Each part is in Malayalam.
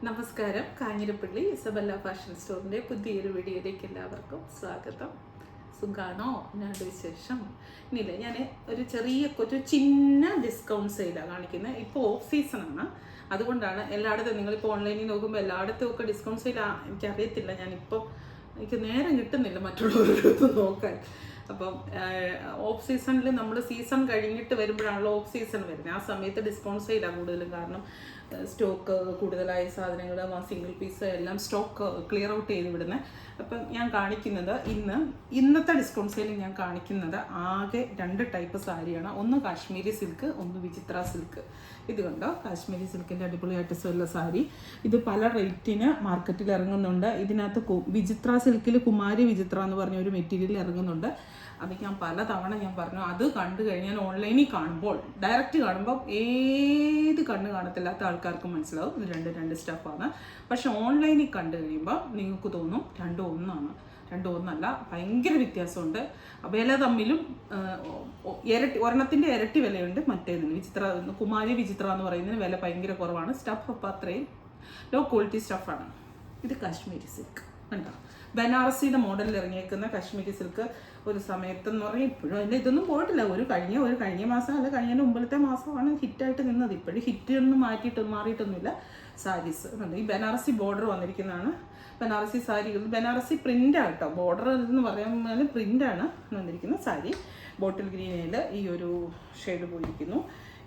നമസ്കാരം. കാഞ്ഞിരപ്പള്ളി ഇസബല്ല ഫാഷൻ സ്റ്റോറിൻ്റെ പുതിയൊരു വീഡിയോയിലേക്ക് എല്ലാവർക്കും സ്വാഗതം. സുഖാണോ? എന്നാണ്ട് വിശേഷം? ഇനിയില്ല, ഞാൻ ഒരു ചിന്ന ഡിസ്കൗണ്ട് സെയിലാണ് കാണിക്കുന്നത്. ഇപ്പോൾ ഓഫ് സീസണാണ്, അതുകൊണ്ടാണ് എല്ലായിടത്തും നിങ്ങളിപ്പോൾ ഓൺലൈനിൽ നോക്കുമ്പോൾ എല്ലായിടത്തും ഒക്കെ ഡിസ്കൗണ്ട് സെയിലാണ്. എനിക്കറിയത്തില്ല, എനിക്ക് നേരം കിട്ടുന്നില്ല മറ്റുള്ളവരുടെ നോക്കാൻ. അപ്പം ഓഫ് സീസണിൽ നമ്മൾ സീസൺ കഴിഞ്ഞിട്ട് വരുമ്പോഴാണല്ലോ ഓഫ് സീസൺ വരുന്നത്. ആ സമയത്ത് ഡിസ്കൗണ്ട് സെയിലാണ് കൂടുതലും. കാരണം സ്റ്റോക്ക് കൂടുതലായ സാധനങ്ങൾ സിംഗിൾ പീസ് എല്ലാം സ്റ്റോക്ക് ക്ലിയർ ഔട്ട് ചെയ്ത് വിടുന്നത്. അപ്പം ഞാൻ കാണിക്കുന്നത് ഇന്നത്തെ ഡിസ്കൗണ്ട് സെയിലിൽ ഞാൻ കാണിക്കുന്നത് ആകെ 2 ടൈപ്പ് സാരിയാണ്. ഒന്ന് കാശ്മീരി സിൽക്ക്, ഒന്ന് വിചിത്ര സിൽക്ക്. ഇത് കണ്ടോ, കാശ്മീരി സിൽക്കിൻ്റെ അടിപൊളിയായിട്ട് ഉള്ള സാരി. ഇത് പല റേറ്റിന് മാർക്കറ്റിൽ ഇറങ്ങുന്നുണ്ട്. ഇതിനകത്ത് വിചിത്ര സിൽക്കിൽ കുമാരി വിചിത്ര എന്ന് പറഞ്ഞ ഒരു മെറ്റീരിയൽ ഇറങ്ങുന്നുണ്ട്. അത് ഞാൻ പലതവണ പറഞ്ഞു, അത് കണ്ടു കഴിഞ്ഞാൽ ഓൺലൈനിൽ കാണുമ്പോൾ ഡയറക്റ്റ് കാണുമ്പോൾ ഏത് കണ്ണ് കാണത്തില്ലാത്ത ആൾക്കാർക്ക് മനസ്സിലാവും ഇത് രണ്ട് സ്റ്റഫാണ്. പക്ഷെ ഓൺലൈനിൽ കണ്ടു കഴിയുമ്പോൾ നിങ്ങൾക്ക് തോന്നും രണ്ടും ഒന്നാണ്. രണ്ടും ഒന്നല്ല, ഭയങ്കര വ്യത്യാസമുണ്ട്. വില തമ്മിലും ഒരെണ്ണത്തിൻ്റെ ഇരട്ടി വിലയുണ്ട് മറ്റേതിന്. കുമാരി വിചിത്ര എന്ന് പറയുന്നതിന് വില ഭയങ്കര കുറവാണ്. സ്റ്റഫ് അപ്പം അത്രയും ലോ ക്വാളിറ്റി സ്റ്റഫാണ്. ഇത് കാശ്മീരി സിൽക്ക് കണ്ടോ, ബനാറസിയുടെ മോഡലിൽ ഇറങ്ങിയേക്കുന്ന കാശ്മീരി സിൽക്ക്. ഒരു സമയത്തെന്ന് പറഞ്ഞാൽ ഇപ്പോഴും അതിൻ്റെ ഇതൊന്നും പോയിട്ടില്ല. കഴിഞ്ഞ മാസം അല്ല, കഴിഞ്ഞ മുമ്പിലത്തെ മാസമാണ് ഹിറ്റായിട്ട് നിന്നത്. ഇപ്പോഴും ഹിറ്റൊന്നും മാറിയിട്ടൊന്നുമില്ല സാരീസ്. ഈ ബനാറസി ബോർഡർ വന്നിരിക്കുന്നതാണ് ബനാറസി സാരികൾ. ബനാറസി പ്രിൻ്റാണ് കേട്ടോ, ബോർഡർ എന്ന് പറയാൻ പ്രിൻ്റാണ് വന്നിരിക്കുന്ന സാരി. ബോട്ടിൽ ഗ്രീനിൽ ഈ ഒരു ഷെയ്ഡ് പോയിരിക്കുന്നു.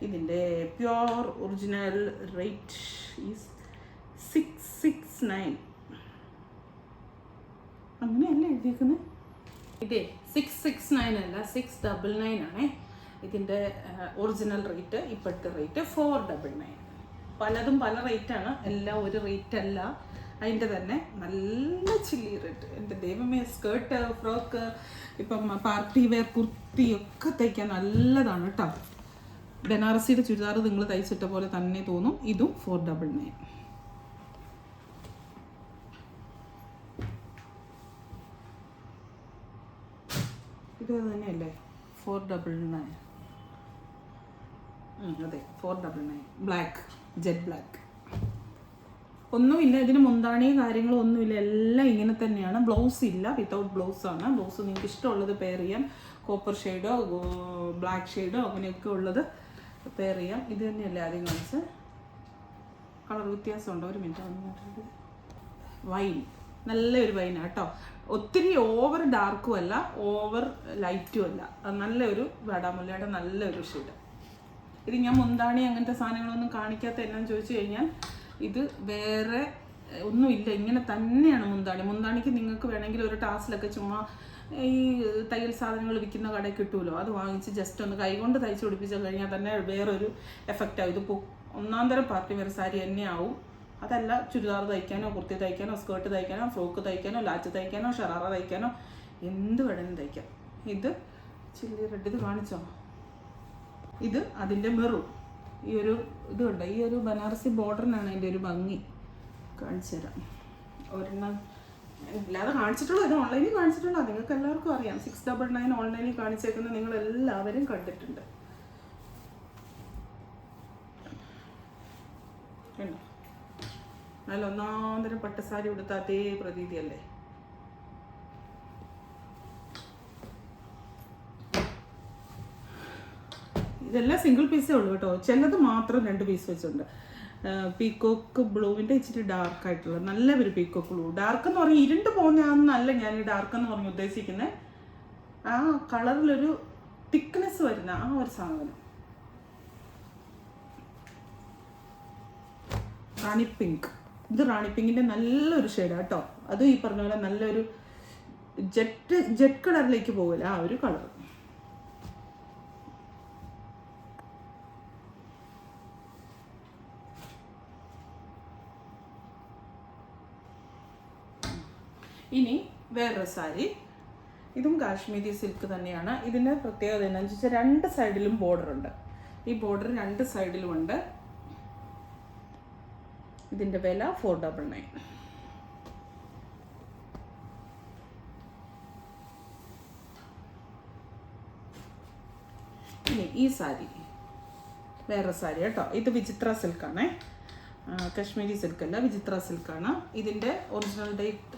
ഇതിൻ്റെ പ്യുവർ ഒറിജിനൽ റേറ്റ് ഈസ് 669. അങ്ങനെയല്ല എഴുതിയിരിക്കുന്നത്. ഇതേ 669 അല്ല, 699 ആണേ ഇതിൻ്റെ ഒറിജിനൽ റേറ്റ്. ഇപ്പോഴത്തെ റേറ്റ് 499. പലതും പല റേറ്റാണ്, എല്ലാം ഒരു റേറ്റ് അല്ല. അതിൻ്റെ തന്നെ നല്ല ചില്ലി റേറ്റ്. എൻ്റെ ദൈവമേ, സ്കേർട്ട്, ഫ്രോക്ക്, ഇപ്പം പാർട്ടി വെയർ കുർത്തി ഒക്കെ തയ്ക്കാൻ നല്ലതാണ് കേട്ടോ. ബനാറസിയുടെ ചുരിദാർ നിങ്ങൾ തയ്ച്ചിട്ട പോലെ തന്നെ തോന്നും. ഇതും 499. ഇത് തന്നെയല്ലേ 499? അതെ 499. Black, jet black. ഒന്നുമില്ല, ഇതിന് മുന്താണി കാര്യങ്ങളും ഒന്നുമില്ല, എല്ലാം ഇങ്ങനെ തന്നെയാണ്. ബ്ലൗസ് ഇല്ല, വിത്തൗട്ട് ബ്ലൗസാണ്. ബ്ലൗസ് നിങ്ങൾക്ക് ഇഷ്ടമുള്ളത് പെയർ ചെയ്യാം. കോപ്പർ ഷെയ്ഡോ ബ്ലാക്ക് ഷെയ്ഡോ അങ്ങനെയൊക്കെ ഉള്ളത് പെയർ ചെയ്യാം. ഇത് തന്നെയല്ലേ ആദ്യം കാണിച്ച്. കളർ വ്യത്യാസമുണ്ടോ? ഒരു മിനിറ്റ്. വൈൻ, നല്ലൊരു വൈനാണ് കേട്ടോ. ഒത്തിരി ഓവർ ഡാർക്കും അല്ല, ഓവർ ലൈറ്റും അല്ല. നല്ലൊരു വാടാമുല്ലയുടെ നല്ലൊരു ഷെയ്ഡ്. ഇത് ഞാൻ മുന്താണി അങ്ങനത്തെ സാധനങ്ങളൊന്നും കാണിക്കാത്ത എന്നാന്ന് ചോദിച്ചു കഴിഞ്ഞാൽ, ഇത് വേറെ ഒന്നുമില്ല, ഇങ്ങനെ തന്നെയാണ് മുന്താണി. മുന്താണിക്ക് നിങ്ങൾക്ക് വേണമെങ്കിൽ ഒരു ടാസിലൊക്കെ ചുമ്മാ ഈ തയ്യൽ സാധനങ്ങൾ വിൽക്കുന്ന കടയിൽ കിട്ടുമല്ലോ, അത് വാങ്ങിച്ച് ജസ്റ്റ് ഒന്ന് കൈകൊണ്ട് തയ്ച്ച് പിടിപ്പിച്ച് കഴിഞ്ഞാൽ തന്നെ വേറൊരു എഫക്റ്റാവും. ഇതിപ്പോൾ ഒന്നാന്തരം പാർട്ടി വെയർ സാരി തന്നെയാവും. അതല്ല, ചുരിദാർ തയ്ക്കാനോ കുർത്തി തയ്ക്കാനോ സ്കേർട്ട് തയ്ക്കാനോ ഫ്രോക്ക് തയ്ക്കാനോ ലാച്ച് തയ്ക്കാനോ ഷറാറ തയ്ക്കാനോ എന്ത് വേണമെങ്കിലും തയ്ക്കാം. ഇത് ചില്ലി റെഡ്, ഇത് കാണിച്ചോ. ഇത് അതിൻ്റെ മെറൂൺ. ഈ ഒരു ഇത് കണ്ടോ, ഈ ഒരു ബനാറസി ബോർഡറിനാണ് അതിൻ്റെ ഒരു ഭംഗി. കാണിച്ചു തരാം. ഒരെണ്ണം ഇല്ലാതെ കാണിച്ചിട്ടുള്ളൂ, ഇത് ഓൺലൈനിൽ കാണിച്ചിട്ടുള്ളൂ. നിങ്ങൾക്ക് എല്ലാവർക്കും അറിയാം. 699 ഓൺലൈനിൽ കാണിച്ചേക്കുന്നത് നിങ്ങളെല്ലാവരും കണ്ടിട്ടുണ്ട്. കണ്ടോ, നല്ല ഒന്നാന്തരം പട്ടുസാരി ഉടുത്ത അതേ പ്രതീതിയല്ലേ. ഇതെല്ലാം സിംഗിൾ പീസേ ഉള്ളൂ കേട്ടോ. ചിലത് മാത്രം 2 പീസ് വെച്ചുണ്ട്. പീക്കോക്ക് ബ്ലൂവിൻ്റെ ഇച്ചിരി ഡാർക്കായിട്ടുള്ള നല്ല ഒരു പീക്കോക്ക് ബ്ലൂ. ഡാർക്ക് എന്ന് പറഞ്ഞാൽ ഇരുണ്ട് പോകുന്നതാണെന്നല്ല ഞാൻ ഈ ഡാർക്ക് എന്ന് പറഞ്ഞ് ഉദ്ദേശിക്കുന്നത്. ആ കളറിലൊരു തിക്നെസ് വരുന്ന ആ ഒരു സാധനം. റാണി പിങ്ക്. ഇത് റാണി പിങ്കിൻ്റെ നല്ലൊരു ഷെയ്ഡാണ് കേട്ടോ. അതും ഈ പറഞ്ഞ പോലെ നല്ലൊരു ജെറ്റ് കളറിലേക്ക് പോകില്ല, ആ ഒരു കളർ. ഇനി വേറൊരു സാരി. ഇതും കാശ്മീരി സിൽക്ക് തന്നെയാണ്. ഇതിൻ്റെ പ്രത്യേകത എന്താണെന്ന് വെച്ചാൽ 2 സൈഡിലും ബോർഡർ ഉണ്ട്. ഈ ബോർഡർ 2 സൈഡിലും ഉണ്ട്. ഇതിൻ്റെ വില 499. ഇനി ഈ സാരി വേറെ സാരി കേട്ടോ. ഇത് വിചിത്ര സിൽക്കാണേ. കശ്മീരി സിൽക്ക് അല്ല, വിചിത്ര സിൽക്കാണ്. ഇതിൻ്റെ ഒറിജിനൽ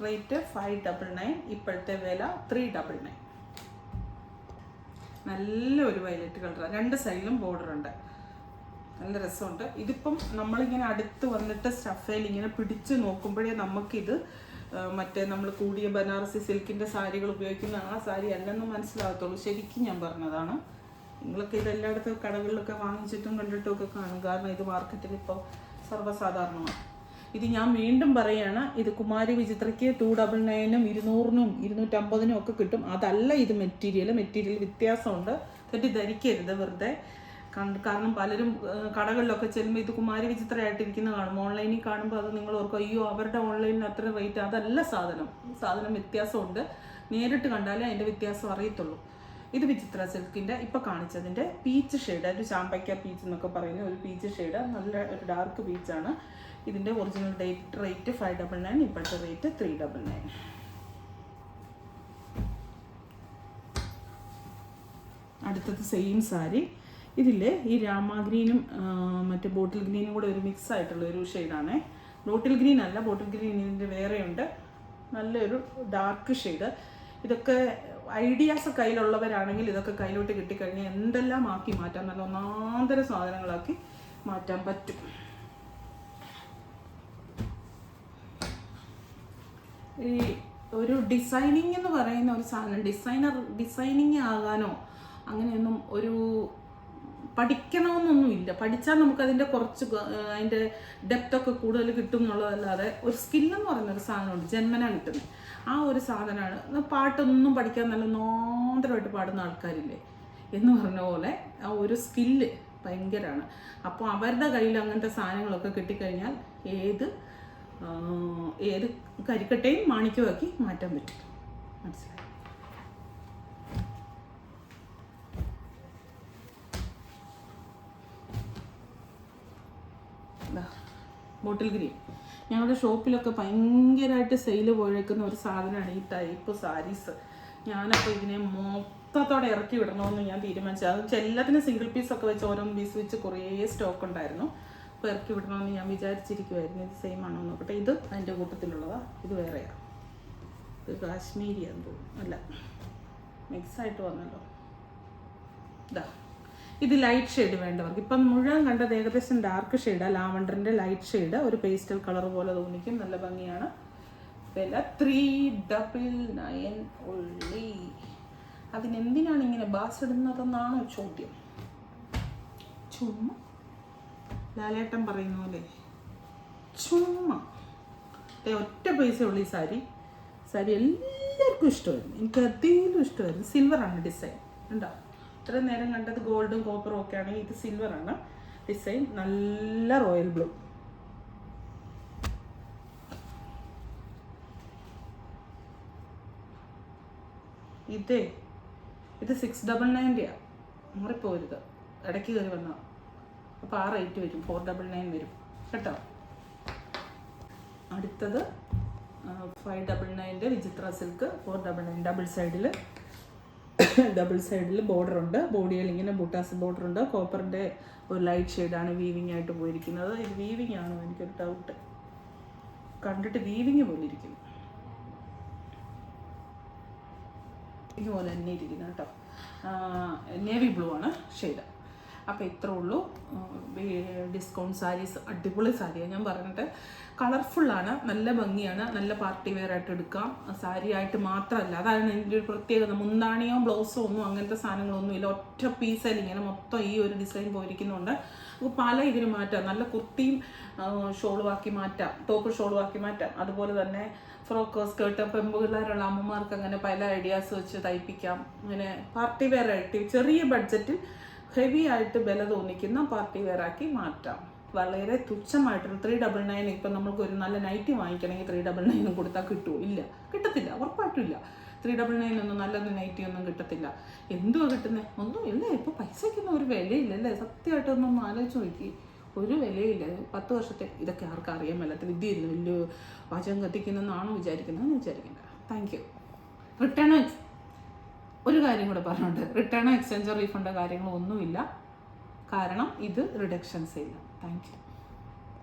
റേറ്റ് 599, ഇപ്പോഴത്തെ വില 399. നല്ല ഒരു വയലറ്റ് കളറാണ്, 2 സൈഡിലും ബോർഡർ ഉണ്ട്, നല്ല രസമുണ്ട്. ഇതിപ്പം നമ്മളിങ്ങനെ അടുത്ത് വന്നിട്ട് സ്റ്റഫയിൽ ഇങ്ങനെ പിടിച്ച് നോക്കുമ്പോഴേ നമുക്കിത് മറ്റേ നമ്മൾ കൂടിയ ബനാറസി സിൽക്കിൻ്റെ സാരികൾ ഉപയോഗിക്കുന്ന ആ സാരി അല്ലെന്ന് മനസ്സിലാകത്തുള്ളൂ. ശരിക്കും ഞാൻ പറഞ്ഞതാണ്. നിങ്ങളൊക്കെ ഇതെല്ലായിടത്തും കടകളിലൊക്കെ വാങ്ങിച്ചിട്ടും കണ്ടിട്ടും ഒക്കെ കാണും, കാരണം ഇത് മാർക്കറ്റിൽ ഇപ്പോൾ സർവ്വസാധാരണമാണ്. ഇത് ഞാൻ വീണ്ടും പറയുകയാണ്, ഇത് കുമാരി വിചിത്രയ്ക്ക് 299-നും 200-നും 250-നും ഒക്കെ കിട്ടും. അതല്ല ഇത് മെറ്റീരിയൽ വ്യത്യാസമുണ്ട്, തെറ്റിദ്ധരിക്കരുത് വെറുതെ. കാരണം പലരും കടകളിലൊക്കെ ചെല്ലുമ്പോൾ ഇത് കുമാരി വിചിത്രമായിട്ടിരിക്കുന്ന കാണും, ഓൺലൈനിൽ കാണുമ്പോൾ അത് നിങ്ങൾ ഓർക്കും അയ്യോ അവരുടെ ഓൺലൈനിൽ അത്ര റേറ്റ്. അതല്ല സാധനം വ്യത്യാസമുണ്ട്. നേരിട്ട് കണ്ടാലേ അതിൻ്റെ വ്യത്യാസം അറിയത്തുള്ളൂ. ഇത് വിചിത്ര സിൽക്കിൻ്റെ ഇപ്പോൾ കാണിച്ചതിൻ്റെ പീച്ച് ഷെയ്ഡ്, ഒരു ചാമ്പയ്ക്ക പീച്ച് എന്നൊക്കെ പറയുന്ന ഒരു പീച്ച് ഷെയ്ഡ്, നല്ല ഒരു ഡാർക്ക് പീച്ചാണ്. ഇതിൻ്റെ ഒറിജിനൽ റേറ്റ് 599, ഇപ്പോഴത്തെ റേറ്റ് 399. അടുത്തത് സെയിം സാരി. ഇതിൽ ഈ രാമ ഗ്രീനും മറ്റേ ബോട്ടിൽ ഗ്രീനും കൂടെ ഒരു മിക്സ് ആയിട്ടുള്ള ഒരു ഷെയ്ഡാണ്. ബോട്ടിൽ ഗ്രീൻ അല്ല, ബോട്ടിൽ ഗ്രീൻ ഇതിൻ്റെ വേറെയുണ്ട്, നല്ലൊരു ഡാർക്ക് ഷെയ്ഡ്. ഇതൊക്കെ ഐഡിയാസ് കയ്യിലുള്ളവരാണെങ്കിൽ ഇതൊക്കെ കയ്യിലോട്ട് കിട്ടിക്കഴിഞ്ഞാൽ എന്തെല്ലാം ആക്കി മാറ്റാം, നല്ല ഒന്നാന്തര സാധനങ്ങളാക്കി മാറ്റാൻ പറ്റും. ഈ ഒരു ഡിസൈനിങ് എന്ന് പറയുന്ന ഒരു സാധനം ഡിസൈനിങ് ആകാനോ അങ്ങനെയൊന്നും ഒരു പഠിക്കണമെന്നൊന്നുമില്ല. പഠിച്ചാൽ നമുക്കതിൻ്റെ കുറച്ച് അതിൻ്റെ ഡെപ്തൊക്കെ കൂടുതൽ കിട്ടും എന്നുള്ളതല്ലാതെ ഒരു സ്കില്ലെന്ന് പറയുന്നൊരു സാധനമുണ്ട്, ജന്മന കിട്ടുന്നത്. ആ ഒരു സാധനമാണ്. പാട്ടൊന്നും പഠിക്കാൻ നല്ല നോന്തരമായിട്ട് പാടുന്ന ആൾക്കാരില്ലേ എന്ന് പറഞ്ഞ പോലെ ആ ഒരു സ്കില്ല് ഭയങ്കരമാണ്. അപ്പോൾ അവരുടെ കയ്യിൽ അങ്ങനത്തെ സാധനങ്ങളൊക്കെ കിട്ടിക്കഴിഞ്ഞാൽ ഏത് കരിക്കട്ടയും മാണിക്യമാക്കി മാറ്റാൻ പറ്റും. മനസ്സിലായി? ബോട്ടിൽ ഗ്രീൻ ഞങ്ങളുടെ ഷോപ്പിലൊക്കെ ഭയങ്കരമായിട്ട് സെയിൽ പോയേക്കുന്ന ഒരു സാധനമാണ് ഈ ടൈപ്പ് സാരീസ്. ഞാനപ്പോൾ ഇതിനെ മൊത്തത്തോടെ ഇറക്കി വിടണമെന്ന് ഞാൻ തീരുമാനിച്ചു. അത് എല്ലാത്തിനും സിംഗിൾ പീസൊക്കെ വെച്ച് ഓരോന്ന് പീസ് വെച്ച് കുറേ സ്റ്റോക്ക് ഉണ്ടായിരുന്നു. അപ്പോൾ ഇറക്കി വിടണമെന്ന് ഞാൻ വിചാരിച്ചിരിക്കുമായിരുന്നു. ഇത് സെയിം ആണോ നോക്കട്ടെ. ഇത് അതിൻ്റെ കൂട്ടത്തിലുള്ളതാണ്, ഇത് വേറെയാണ്. ഇത് കാശ്മീരിയാന്ന് തോന്നുന്നു, അല്ല മിക്സായിട്ട് വന്നല്ലോ. ഇതാ, ഇത് ലൈറ്റ് ഷെയ്ഡ് വേണ്ടവർക്ക്. ഇപ്പം മുഴുവൻ കണ്ടത് ഏകദേശം ഡാർക്ക് ഷെയ്ഡാണ്, ലാവണ്ടറിൻ്റെ ലൈറ്റ് ഷെയ്ഡ്, ഒരു പേസ്റ്റൽ കളർ പോലെ തോന്നിക്കും, നല്ല ഭംഗിയാണ്. വില 399 ഉള്ളി. അതിനെന്തിനാണ് ഇങ്ങനെ ബാസ് ഇടുന്നതെന്നാണോ ചോദ്യം? ചുമ്മാ ലാലേട്ടൻ പറയുന്ന പോലെ ചുമ്മാ. ഒറ്റ പൈസ ഉള്ളു ഈ സാരി എല്ലാവർക്കും ഇഷ്ടമായിരുന്നു, എനിക്ക് അധികം ഇഷ്ടമായിരുന്നു. സിൽവറാണ് ഡിസൈൻ, ഉണ്ടോ? ഇത്ര നേരം കണ്ടത് ഗോൾഡും കോപ്പറും ഒക്കെ ആണെങ്കിൽ ഇത് സിൽവറാണ് ഡിസൈൻ, നല്ല റോയൽ ബ്ലൂ. ഇത് 699 മാറിപ്പോരുത്, ഇടയ്ക്ക് കയറി വന്നാൽ. അപ്പോൾ ആ റേറ്റ് വരും, 499 വരും കേട്ടോ. അടുത്തത് 599 വിചിത്ര സിൽക്ക് 499, ഡബിൾ സൈഡിൽ ബോർഡർ ഉണ്ട്. ബോഡിയിൽ ഇങ്ങനെ ബൂട്ടാസ് ബോർഡർ ഉണ്ട്. കോപ്പറിൻ്റെ ഒരു ലൈറ്റ് ഷെയ്ഡാണ് വീവിങ് ആയിട്ട് പോയിരിക്കുന്നത്. ഇത് വീവിങ് ആണോ എനിക്കൊരു ഡൗട്ട്, കണ്ടിട്ട് വീവിങ് പോലെ ഇരിക്കുന്നു, ഇതുപോലെ തന്നെ ഇരിക്കുന്നു കേട്ടോ. നേവി ബ്ലൂ ആണ് ഷെയ്ഡ്. അപ്പോൾ ഇത്രേ ഉള്ളൂ. ഡിസ്കൗണ്ട് സാരീസ് അടിപൊളി സാരിയാണ് ഞാൻ പറഞ്ഞിട്ട്. കളർഫുള്ളാണ്, നല്ല ഭംഗിയാണ്, നല്ല പാർട്ടി വെയർ ആയിട്ട് എടുക്കാം. സാരി ആയിട്ട് മാത്രമല്ല, അതാണ് എൻ്റെ ഒരു പ്രത്യേകത. മുന്താണിയോ ബ്ലൗസോ ഒന്നും അങ്ങനത്തെ സാധനങ്ങളൊന്നും ഇല്ല, ഒറ്റ പീസിൽ ഇങ്ങനെ മൊത്തം ഈ ഒരു ഡിസൈൻ പോയിരിക്കുന്നുണ്ട്. അപ്പോൾ പല ഇതിന് മാറ്റാം, നല്ല കുർത്തിയും ഷോളുമാക്കി മാറ്റാം, ടോപ്പ് ഷോളുമാക്കി മാറ്റാം. അതുപോലെ തന്നെ ഫ്രോക്ക്, സ്കേർട്ട്, പെമ്പുപിള്ളേരുള്ള അമ്മമാർക്ക് അങ്ങനെ പല ഐഡിയാസ് വെച്ച് തയ്പ്പിക്കാം. അങ്ങനെ പാർട്ടി വെയർ ആയിട്ട് ചെറിയ ബഡ്ജറ്റിൽ ഹെവി ആയിട്ട് വില തോന്നിക്കുന്ന പാർട്ടി വെയർ ആക്കി മാറ്റാം. വളരെ തുച്ഛമായിട്ടൊരു 399. ഇപ്പം നമുക്ക് ഒരു നല്ല നൈറ്റി വാങ്ങിക്കണമെങ്കിൽ 399 കൊടുത്താൽ കിട്ടുമോ? ഇല്ല, കിട്ടത്തില്ല, ഉറപ്പായിട്ടും ഇല്ല. 399 ഒന്നും നല്ലൊരു നൈറ്റി ഒന്നും കിട്ടത്തില്ല. എന്തുവാ കിട്ടുന്നത്? ഒന്നും ഇല്ല. ഇപ്പോൾ പൈസയ്ക്കൊന്നും ഒരു വിലയില്ലല്ലേ? സത്യമായിട്ടൊന്നും ആലോചിച്ച് നോക്കി, ഒരു വിലയില്ല. 10 വർഷത്തെ ഇതൊക്കെ ആർക്കും അറിയാൻ മേലാത്ത വിദ്യയില്ല. വലിയ പാചകം കത്തിക്കുന്നതെന്നാണോ വിചാരിക്കുന്നതെന്ന് വിചാരിക്കേണ്ട. Thank you. റിട്ടേൺ ഒരു കാര്യം കൂടെ പറഞ്ഞുകൊണ്ട്, റിട്ടേണോ എക്സ്ചേഞ്ചോ റീഫണ്ടോ കാര്യങ്ങളോ ഒന്നുമില്ല, കാരണം ഇത് റിഡക്ഷൻസ് ഇല്ല. Thank you.